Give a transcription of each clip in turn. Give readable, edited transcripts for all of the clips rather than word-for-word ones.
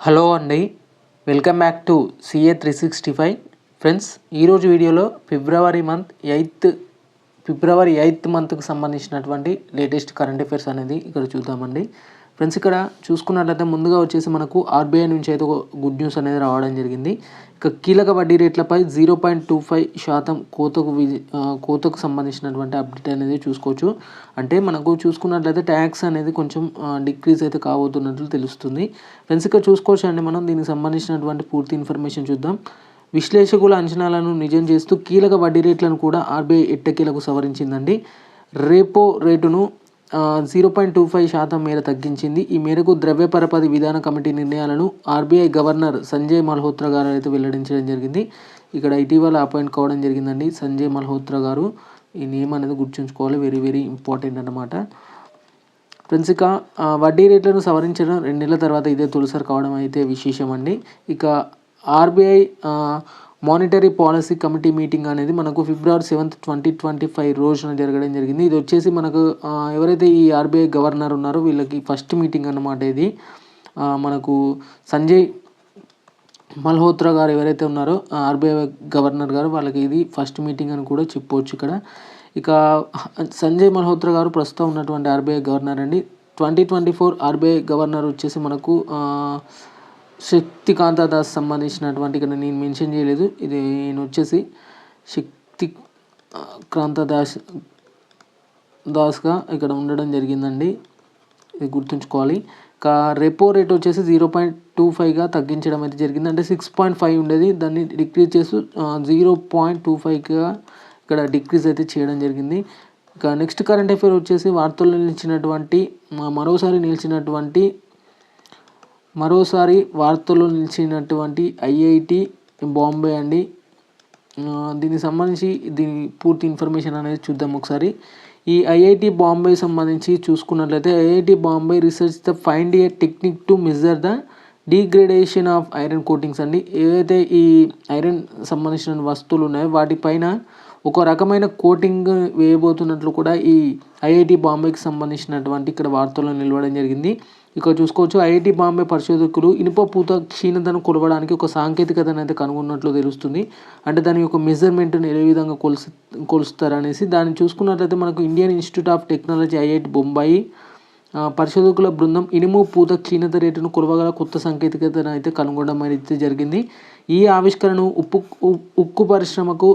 Hello అండి, welcome back to CA 365. Friends, ఈరోజు వీడియోలో ఫిబ్రవరి 8th మంత్కు సంబంధించినటువంటి లేటెస్ట్ కరెంట్ అఫైర్స్ అనేది ఇక్కడ చూద్దామండి. ఫ్రెండ్స్, ఇక్కడ చూసుకున్నట్లయితే ముందుగా వచ్చేసి మనకు ఆర్బీఐ నుంచి అయితే ఒక గుడ్ న్యూస్ అనేది రావడం జరిగింది. ఇక కీలక వడ్డీ రేట్లపై 0.25% కోతకు సంబంధించినటువంటి అప్డేట్ అనేది చూసుకోవచ్చు. అంటే మనకు చూసుకున్నట్లయితే ట్యాక్స్ అనేది కొంచెం డిక్రీజ్ అయితే కాబోతున్నట్లు తెలుస్తుంది. ఫ్రెండ్స్, ఇక్కడ చూసుకోవచ్చు అండి. మనం దీనికి సంబంధించినటువంటి పూర్తి ఇన్ఫర్మేషన్ చూద్దాం. విశ్లేషకుల అంచనాలను నిజం చేస్తూ కీలక వడ్డీ రేట్లను కూడా ఆర్బీఐ ఎట్టకేలకు సవరించిందండి. రెపో రేటును 0.25% మేర తగ్గించింది. ఈ మేరకు ద్రవ్య పరపతి విధాన కమిటీ నిర్ణయాలను ఆర్బీఐ గవర్నర్ సంజయ్ మల్హోత్రా గారు అయితే వెల్లడించడం జరిగింది. ఇక్కడ ఇటీవల అపాయింట్ కావడం జరిగిందండి సంజయ్ మల్హోత్రా గారు. ఈ నేమ్ అనేది గుర్తుంచుకోవాలి, వెరీ వెరీ ఇంపార్టెంట్ అన్నమాట. ఫ్రెండ్స్, ఇక వడ్డీ రేట్లను సవరించడం 2 నెలల తర్వాత ఇదే తొలిసారి కావడం అయితే విశేషం అండి. ఇక RBI monetary policy committee meeting అనేది మనకు February 7th, 2025 రోజున జరగడం జరిగింది. ఇది వచ్చేసి మనకు ఎవరైతే ఈ ఆర్బీఐ గవర్నర్ ఉన్నారో వీళ్ళకి ఫస్ట్ మీటింగ్ అన్నమాట. ఇది మనకు సంజయ్ మల్హోత్రా గారు ఎవరైతే ఉన్నారో ఆర్బీఐ గవర్నర్ గారు, వాళ్ళకి ఇది ఫస్ట్ మీటింగ్ అని కూడా చెప్పవచ్చు ఇక్కడ. ఇక సంజయ్ మల్హోత్రా గారు ప్రస్తుతం ఉన్నటువంటి ఆర్బీఐ గవర్నర్ అండి. 2024 ఆర్బీఐ గవర్నర్ వచ్చేసి మనకు శక్తికాంత దాస్ సంబంధించినటువంటి, ఇక్కడ నేను మెన్షన్ చేయలేదు, ఇది ఈయన వచ్చేసి శక్తికాంత దాస్గా ఇక్కడ ఉండడం జరిగిందండి. ఇది గుర్తుంచుకోవాలి. ఇక రెపో రేట్ వచ్చేసి 0.25గా తగ్గించడం అయితే జరిగింది. అంటే 6.5 ఉండేది, దాన్ని డిక్రీజ్ చేస్తూ 0.25గా ఇక్కడ డిక్రీజ్ అయితే చేయడం జరిగింది. ఇక నెక్స్ట్ కరెంట్ అఫైర్ వచ్చేసి మరోసారి వార్తల్లో నిలిచినటువంటి ఐఐటి బాంబే అండి. దీనికి సంబంధించి దీని పూర్తి ఇన్ఫర్మేషన్ అనేది చూద్దాం ఒకసారి. ఈ ఐఐటి బాంబే సంబంధించి చూసుకున్నట్లయితే IIT Bombay research the find a technique to measure the degradation of iron coatings అండి. ఏదైతే ఈ ఐరన్ సంబంధించిన వస్తువులు ఉన్నాయో వాటిపైన ఒక రకమైన కోటింగ్ వేయబోతున్నట్లు కూడా ఈ ఐఐటి బాంబేకి సంబంధించినటువంటి ఇక్కడ వార్తల్లో నిలవడం జరిగింది. ఇక్కడ చూసుకోవచ్చు, ఐఐటి బాంబే పరిశోధకులు ఇనుప పూత క్షీణతను కొలవడానికి ఒక సాంకేతికతను అయితే కనుగొన్నట్లు తెలుస్తుంది. అంటే దాని యొక్క మెజర్మెంట్ని ఏ విధంగా కొలుస్తారనేసి దాన్ని చూసుకున్నట్లయితే మనకు Indian institute of technology IIT Bombay పరిశోధకుల బృందం ఇనుము పూత క్షీణత రేటును కొలవగల కొత్త సాంకేతికతను అయితే కనుగొనడం అయితే జరిగింది. ఈ ఆవిష్కరణ ఉక్కు పరిశ్రమకు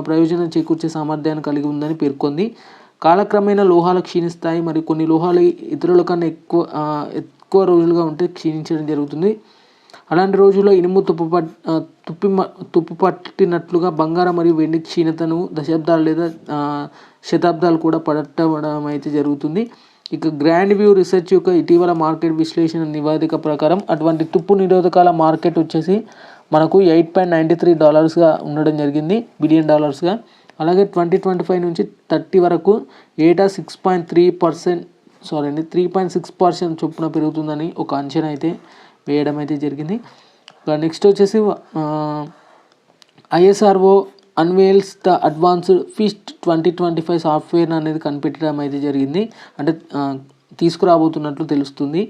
ప్రయోజనం చేకూర్చే సామర్థ్యాన్ని కలిగి ఉందని పేర్కొంది. కాలక్రమేణా లోహాలు క్షీణిస్తాయి, మరియు కొన్ని లోహాలు ఇతరుల కన్నా ఎక్కువ రోజులుగా ఉంటే క్షీణించడం జరుగుతుంది. అలాంటి రోజుల్లో ఇనుము తుప్పు పట్టినట్లుగా బంగారం మరియు వెండి క్షీణతను దశాబ్దాలు లేదా శతాబ్దాలు కూడా పట్టడం అయితే జరుగుతుంది. ఇక గ్రాండ్ వ్యూ రీసెర్చ్ యొక్క ఇటీవల మార్కెట్ విశ్లేషణ నివేదిక ప్రకారం అటువంటి తుప్పు నిరోధకాల మార్కెట్ వచ్చేసి మనకు $8.93గా ఉండడం జరిగింది, $1 బిలియన్. అలాగే 2025 నుంచి 30 వరకు ఏటా 3.6% చొప్పున పెరుగుతుందని ఒక అంచనా అయితే వేయడం అయితే జరిగింది. నెక్స్ట్ వచ్చేసి ISRO unveils the advanced FIST 2025 software అనేది కనిపెట్టడం అయితే జరిగింది. అంటే తీసుకురాబోతున్నట్లు తెలుస్తుంది.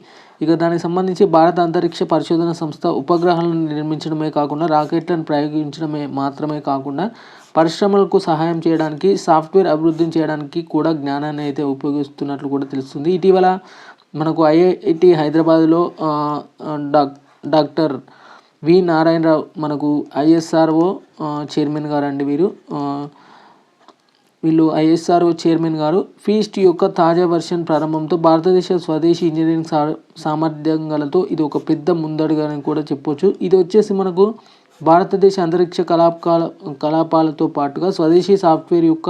ఇక దానికి సంబంధించి భారత అంతరిక్ష పరిశోధన సంస్థ ఉపగ్రహాలను నిర్మించడమే కాకుండా రాకెట్లను ప్రయోగించడమే మాత్రమే కాకుండా పరిశ్రమలకు సహాయం చేయడానికి సాఫ్ట్వేర్ అభివృద్ధి చేయడానికి కూడా జ్ఞానాన్ని అయితే ఉపయోగిస్తున్నట్లు కూడా తెలుస్తుంది. ఇటీవల మనకు ఐఐటి హైదరాబాద్లో డాక్టర్ వి నారాయణరావు మనకు ఐఎస్ఆర్ఓ చైర్మన్ గారు అండి. వీళ్ళు ఐఎస్ఆర్ఓ చైర్మన్ గారు ఫీస్ట్ యొక్క తాజా వెర్షన్ ప్రారంభంతో భారతదేశ స్వదేశీ ఇంజనీరింగ్ సామర్థ్యంగాలతో ఇది ఒక పెద్ద ముందడుగని కూడా చెప్పొచ్చు. ఇది వచ్చేసి మనకు భారతదేశ అంతరిక్ష కలాపాలతో పాటుగా స్వదేశీ సాఫ్ట్వేర్ యొక్క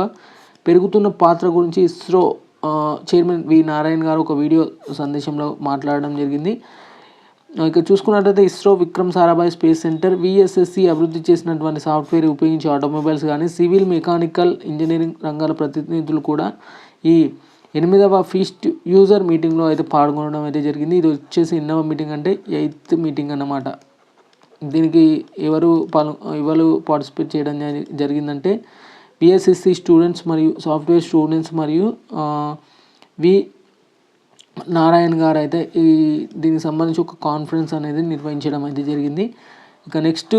పెరుగుతున్న పాత్ర గురించి ఇస్రో చైర్మన్ వి నారాయణ్ గారు ఒక వీడియో సందేశంలో మాట్లాడడం జరిగింది. ఇక చూసుకున్నట్లయితే ISRO Vikram Sarabhai space centre VSSC అభివృద్ధి చేసినటువంటి సాఫ్ట్వేర్ ఉపయోగించి ఆటోమొబైల్స్ కానీ సివిల్ మెకానికల్ ఇంజనీరింగ్ రంగాల ప్రతినిధులు కూడా ఈ 8వ ఫీస్ట్ యూజర్ మీటింగ్లో అయితే పాల్గొనడం అయితే జరిగింది. ఇది వచ్చేసి 8వ మీటింగ్ అంటే 8th మీటింగ్ అన్నమాట. దీనికి ఎవరు పార్టిసిపేట్ చేయడం జరిగిందంటే విఎస్ఎస్సి స్టూడెంట్స్ మరియు సాఫ్ట్వేర్ స్టూడెంట్స్ మరియు నారాయణ్ గారు అయితే దీనికి సంబంధించి ఒక కాన్ఫరెన్స్ అనేది నిర్వహించడం అయితే జరిగింది. ఇక నెక్స్ట్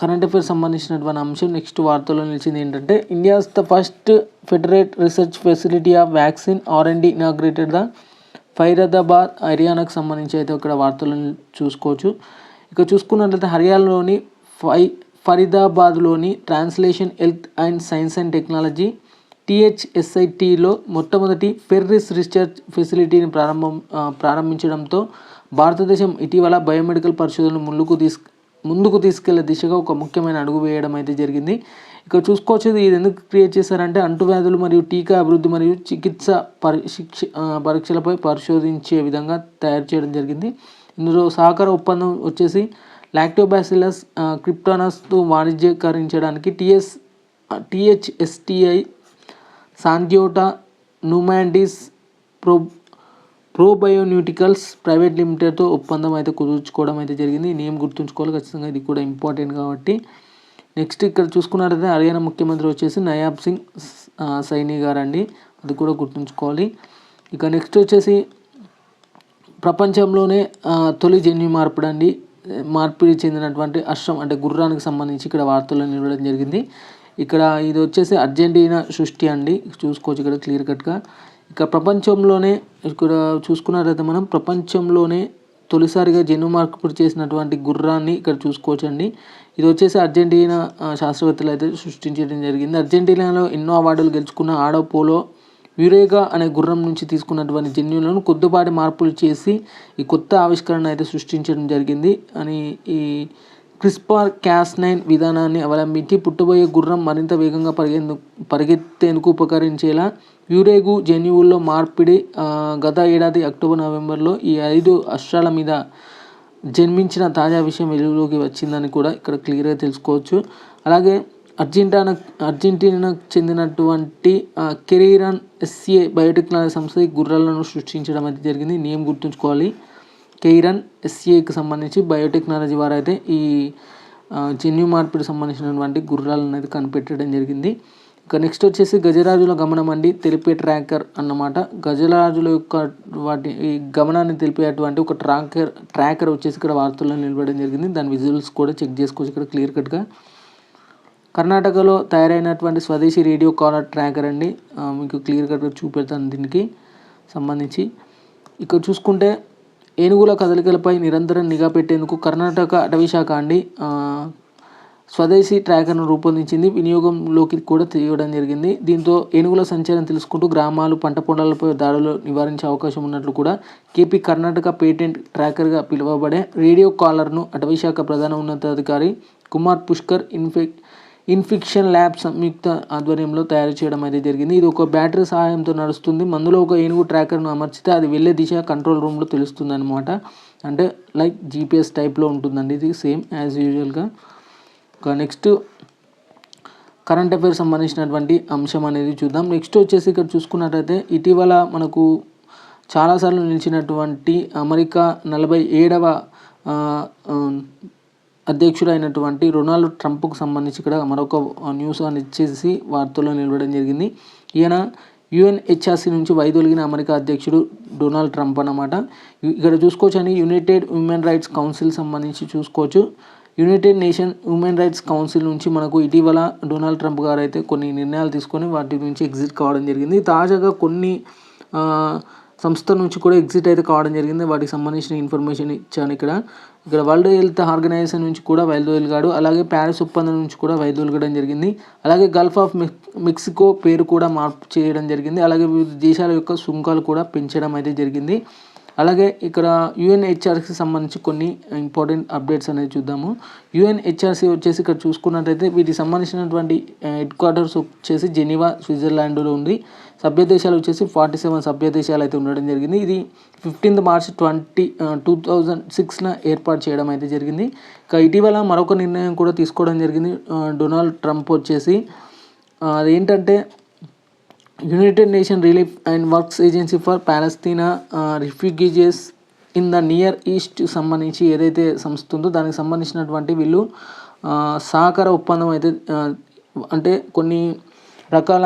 కరెంట్ అఫైర్స్ సంబంధించినటువంటి అంశం నెక్స్ట్ వార్తల్లో నిలిచింది ఏంటంటే, India's the first federated research facility of vaccine R&D inaugurated the Faridabad, హర్యానాకు సంబంధించి అయితే ఇక్కడ వార్తలను చూసుకోవచ్చు. ఇక చూసుకున్నట్లయితే హర్యానాలోని ఫరీదాబాద్లోని translation health and science and technology THSITలో మొట్టమొదటి ఫెర్రిస్ రీసెర్చ్ ఫెసిలిటీని ప్రారంభించడంతో భారతదేశం ఇటీవల బయోమెడికల్ పరిశోధనలు ముందుకు తీసుకెళ్లే దిశగా ఒక ముఖ్యమైన అడుగు వేయడం అయితే జరిగింది. ఇక్కడ చూసుకోవచ్చు, ఇది ఎందుకు క్రియేట్ చేశారంటే అంటువ్యాధులు మరియు టీకా అభివృద్ధి మరియు చికిత్స పరీక్షలపై పరిశోధించే విధంగా తయారు చేయడం జరిగింది. ఇందులో సహకార ఒప్పందం వచ్చేసి లాక్టోబాసిల్లస్ క్రిప్టానస్ను వాణిజ్యీకరించడానికి THSTI, సాంథియోటా, నుమాండిస్ ప్రోబయోన్యూటికల్స్ ప్రైవేట్ లిమిటెడ్తో ఒప్పందం అయితే కుదుర్చుకోవడం అయితే జరిగింది. నేమ్ గుర్తుంచుకోవాలి ఖచ్చితంగా, ఇది కూడా ఇంపార్టెంట్ కాబట్టి. నెక్స్ట్ ఇక్కడ చూసుకున్నట్లయితే హర్యానా ముఖ్యమంత్రి వచ్చేసి నయాబ్ సింగ్ సైని గారు అండి, అది కూడా గుర్తుంచుకోవాలి. ఇక నెక్స్ట్ వచ్చేసి ప్రపంచంలోనే తొలి జన్యు మార్పిడి చెందినటువంటి అశ్వం అంటే గుర్రానికి సంబంధించి ఇక్కడ వార్తల్లో నిలవడం జరిగింది. ఇక్కడ ఇది వచ్చేసి అర్జెంటీనా సృష్టి అండి, చూసుకోవచ్చు ఇక్కడ క్లియర్ కట్గా. ఇక ప్రపంచంలోనే ఇక్కడ చూసుకున్నట్లయితే మనం ప్రపంచంలోనే తొలిసారిగా జన్యు మార్పిడి చేసినటువంటి గుర్రాన్ని ఇక్కడ చూసుకోవచ్చండి. ఇది వచ్చేసి అర్జెంటీనా శాస్త్రవేత్తలు అయితే సృష్టించడం జరిగింది. అర్జెంటీనాలో ఎన్నో అవార్డులు గెలుచుకున్న ఆడోపోలో యురేగా అనే గుర్రం నుంచి తీసుకున్నటువంటి జన్యువులను కొద్దిపాటి మార్పులు చేసి ఈ కొత్త ఆవిష్కరణ అయితే సృష్టించడం జరిగింది అని ఈ CRISPR-Cas9 విధానాన్ని అవలంబించి పుట్టబోయే గుర్రం మరింత వేగంగా పరిగెత్తేందుకు ఉపకరించేలా యురేగు జన్యువుల్లో మార్పిడి గత ఏడాది అక్టోబర్ నవంబర్లో ఈ 5 అశ్వాల మీద జన్మించిన తాజా విషయం వెలుగులోకి వచ్చిందని కూడా ఇక్కడ క్లియర్గా తెలుసుకోవచ్చు. అలాగే అర్జెంటీనాకు చెందినటువంటి కెరీరన్ SA బయోటెక్నాలజీ సంస్థ ఈ గుర్రాలను సృష్టించడం అయితే జరిగింది. నేమ్ గుర్తుంచుకోవాలి, కెరీరన్ SAకి సంబంధించి బయోటెక్నాలజీ వారు అయితే ఈ జన్యు మార్పిడి సంబంధించినటువంటి గుర్రాలను అయితే కనిపెట్టడం జరిగింది. ఇక నెక్స్ట్ వచ్చేసి గజరాజుల గమనం అండి, తెలిపే ట్రాకర్ అన్నమాట. గజరాజుల యొక్క ఈ గమనాన్ని తెలిపేటువంటి ఒక ట్రాకర్ వచ్చేసి ఇక్కడ వార్తల్లో నిలబడడం జరిగింది. దాని విజువల్స్ కూడా చెక్ చేసుకోవచ్చు ఇక్కడ క్లియర్ కట్గా. కర్ణాటకలో తయారైనటువంటి స్వదేశీ రేడియో కాలర్ ట్రాకర్ అండి, మీకు క్లియర్ కట్గా చూపెడతాను దీనికి సంబంధించి. ఇక్కడ చూసుకుంటే ఏనుగుల కదలికలపై నిరంతరం నిఘా పెట్టేందుకు కర్ణాటక అటవీశాఖ అండి స్వదేశీ ట్రాకర్ను రూపొందించింది, వినియోగంలోకి కూడా తీయడం జరిగింది. దీంతో ఏనుగుల సంచారం తెలుసుకుంటూ గ్రామాలు, పంట పొలాలపై దాడులు నివారించే అవకాశం ఉన్నట్లు కూడా కర్ణాటక పేటెంట్ ట్రాకర్గా పిలువబడే రేడియో కాలర్ను అటవీశాఖ ప్రధాన ఉన్నతాధికారి కుమార్ పుష్కర్ ఇన్ఫిక్షన్ ల్యాబ్ సంయుక్త ఆధ్వర్యంలో తయారు చేయడం అయితే జరిగింది. ఇది ఒక బ్యాటరీ సహాయంతో నడుస్తుంది. మందులో ఒక ఏనుగు ట్రాకర్ను అమర్చితే అది వెళ్ళే దిశ కంట్రోల్ రూమ్లో తెలుస్తుంది అనమాట. అంటే లైక్ GPS టైప్లో ఉంటుందండి, ఇది సేమ్ యాజ్ యూజువల్గా. నెక్స్ట్ కరెంట్ అఫైర్ సంబంధించినటువంటి అంశం అనేది చూద్దాం. నెక్స్ట్ వచ్చేసి ఇక్కడ చూసుకున్నట్టయితే ఇటీవల మనకు చాలాసార్లు నిలిచినటువంటి అమెరికా 47వ అధ్యక్షుడైనటువంటి డొనాల్డ్ ట్రంప్కు సంబంధించి ఇక్కడ మరొక న్యూస్ అని ఇచ్చేసి వార్తల్లో నిలవడం జరిగింది. ఈయన UNHRC నుంచి వైదొలిగిన అమెరికా అధ్యక్షుడు డొనాల్డ్ ట్రంప్ అన్నమాట. ఇక్కడ చూసుకోవచ్చు అని యునైటెడ్ హ్యూమన్ రైట్స్ కౌన్సిల్ సంబంధించి చూసుకోవచ్చు. United nation human rights council నుంచి మనకు ఇటీవల డొనాల్డ్ ట్రంప్ గారు అయితే కొన్ని నిర్ణయాలు తీసుకొని వాటి నుంచి ఎగ్జిట్ కావడం జరిగింది. తాజాగా కొన్ని సంస్థ నుంచి కూడా ఎగ్జిట్ అయితే కావడం జరిగింది. వాటికి సంబంధించిన ఇన్ఫర్మేషన్ ఇచ్చాను ఇక్కడ. వరల్డ్ హెల్త్ ఆర్గనైజేషన్ నుంచి కూడా వైదొలిగాడు. అలాగే ప్యారిస్ ఒప్పందం నుంచి కూడా వైదొలగడం జరిగింది. అలాగే గల్ఫ్ ఆఫ్ మెక్సికో పేరు కూడా మార్పు చేయడం జరిగింది. అలాగే వివిధ దేశాల యొక్క సుంకాలు కూడా పెంచడం అయితే జరిగింది. అలాగే ఇక్కడ UNHRCకి సంబంధించి కొన్ని ఇంపార్టెంట్ అప్డేట్స్ అనేది చూద్దాము. UNHRC వచ్చేసి ఇక్కడ చూసుకున్నట్టయితే వీటికి సంబంధించినటువంటి హెడ్ క్వార్టర్స్ వచ్చేసి జెనీవా, స్విట్జర్లాండ్లో ఉంది. సభ్య దేశాలు వచ్చేసి 47 సభ్య దేశాలు అయితే ఉండడం జరిగింది. ఇది 15 మార్చి 2006న ఏర్పాటు చేయడం అయితే జరిగింది. ఇక ఇటీవల మరొక నిర్ణయం కూడా తీసుకోవడం జరిగింది డొనాల్డ్ ట్రంప్ వచ్చేసి. అదేంటంటే United nation relief and works agency for Palestine refugees in the near east సంబంధించి ఏదైతే సంస్థ ఉందో దానికి సంబంధించినటువంటి వీళ్ళు సహకార ఒప్పందం అయితే అంటే కొన్ని రకాల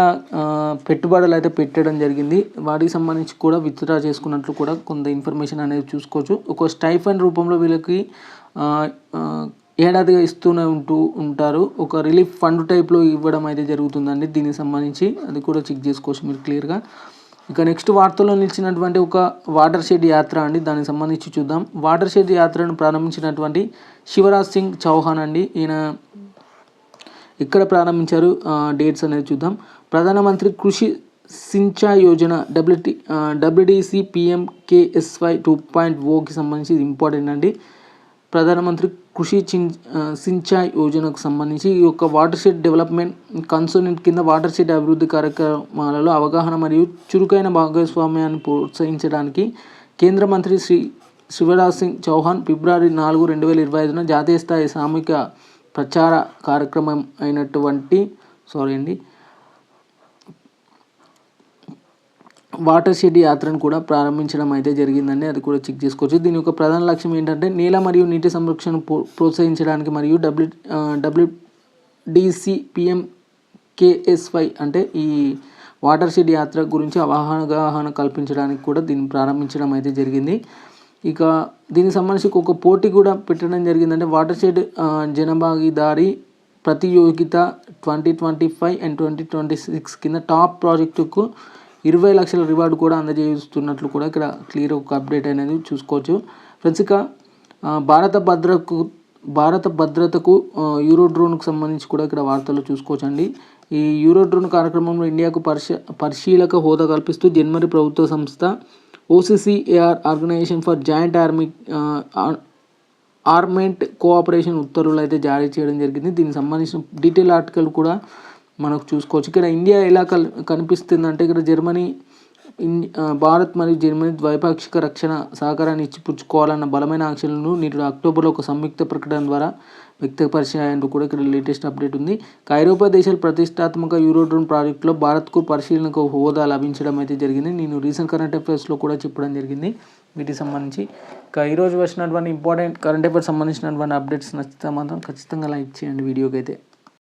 పెట్టుబడులు అయితే పెట్టడం జరిగింది. వాటికి సంబంధించి కూడా విత్డ్రా చేసుకున్నట్లు కూడా కొంత ఇన్ఫర్మేషన్ అనేది చూసుకోవచ్చు. ఒక స్టైఫండ్ రూపంలో వీళ్ళకి ఏడాదిగా ఇస్తూనే ఉంటారు. ఒక రిలీఫ్ ఫండ్ టైప్లో ఇవ్వడం అయితే జరుగుతుందండి దీనికి సంబంధించి. అది కూడా చెక్ చేసుకోవచ్చు మీరు క్లియర్గా. ఇక నెక్స్ట్ వార్తల్లో నిలిచినటువంటి ఒక వాటర్ షెడ్ యాత్ర అండి, దానికి సంబంధించి చూద్దాం. వాటర్ షెడ్ యాత్రను ప్రారంభించినటువంటి శివరాజ్ సింగ్ చౌహాన్ అండి. ఈయన ఎక్కడ ప్రారంభించారు, డేట్స్ అనేది చూద్దాం. ప్రధానమంత్రి కృషి సించాయ్ యోజన WDC PMKSY 2.0కి సంబంధించి ఇంపార్టెంట్ అండి. ప్రధానమంత్రి కృషి సించాయ్ యోజనకు సంబంధించి ఈ యొక్క వాటర్ షెడ్ డెవలప్మెంట్ కన్సోనెంట్ కింద వాటర్ షెడ్ అభివృద్ధి కార్యక్రమాలలో అవగాహన మరియు చురుకైన భాగస్వామ్యాన్ని ప్రోత్సహించడానికి కేంద్ర మంత్రి శివరాజ్ సింగ్ చౌహాన్ ఫిబ్రవరి 4, 2025 జాతీయ స్థాయి సామూహిక ప్రచార కార్యక్రమం అయినటువంటి వాటర్ షెడ్ యాత్రను కూడా ప్రారంభించడం అయితే జరిగిందండి. అది కూడా చెక్ చేసుకోవచ్చు. దీని యొక్క ప్రధాన లక్ష్యం ఏంటంటే నేల మరియు నీటి సంరక్షణ ప్రోత్సహించడానికి మరియు WDC PMKSY అంటే ఈ వాటర్ షెడ్ యాత్ర గురించి అవగాహన కల్పించడానికి కూడా దీన్ని ప్రారంభించడం అయితే జరిగింది. ఇక దీనికి సంబంధించి ఒక పోటీ కూడా పెట్టడం జరిగిందంటే వాటర్ షెడ్ జనభాగీదారీ ప్రతియోగిత 2025 and 2026 కింద టాప్ ప్రాజెక్టుకు 20 లక్షల రివార్డు కూడా అందజేస్తున్నట్లు కూడా ఇక్కడ క్లియర్ ఒక అప్డేట్ అనేది చూసుకోవచ్చు ఫ్రెండ్స్. ఇక భారత భద్రతకు యూరో డ్రోన్కు సంబంధించి కూడా ఇక్కడ వార్తలు చూసుకోవచ్చు అండి. ఈ యూరో డ్రోన్ కార్యక్రమంలో ఇండియాకు పరిశీలక హోదా కల్పిస్తూ జర్మనీ ప్రభుత్వ సంస్థ OCCAR organisation for joint armament cooperation ఉత్తర్వులు అయితే జారీ చేయడం జరిగింది. దీనికి సంబంధించిన డీటెయిల్ ఆర్టికల్ కూడా మనకు చూసుకోవచ్చు. ఇక్కడ ఇండియా ఎలా కనిపిస్తుందంటే ఇక్కడ భారత్ మరియు జర్మనీ ద్వైపాక్షిక రక్షణ సహకారాన్ని ఇచ్చిపుచ్చుకోవాలన్న బలమైన ఆంక్షలను నేడు అక్టోబర్లో ఒక సంయుక్త ప్రకటన ద్వారా వ్యక్తపరిచాయంటూ కూడా ఇక్కడ లేటెస్ట్ అప్డేట్ ఉంది. ఐరోపా దేశాల ప్రతిష్టాత్మక యూరో డ్రోన్ ప్రాజెక్టులో భారత్కు పరిశీలనకు హోదా లభించడం అయితే జరిగింది. నేను రీసెంట్ కరెంట్ అఫైర్స్లో కూడా చెప్పడం జరిగింది వీటికి సంబంధించి. ఇక ఈరోజు వచ్చినటువంటి ఇంపార్టెంట్ కరెంట్ అఫైర్స్ సంబంధించినటువంటి అప్డేట్స్ నచ్చితే మాత్రం ఖచ్చితంగా లైక్ చేయండి వీడియోకి అయితే.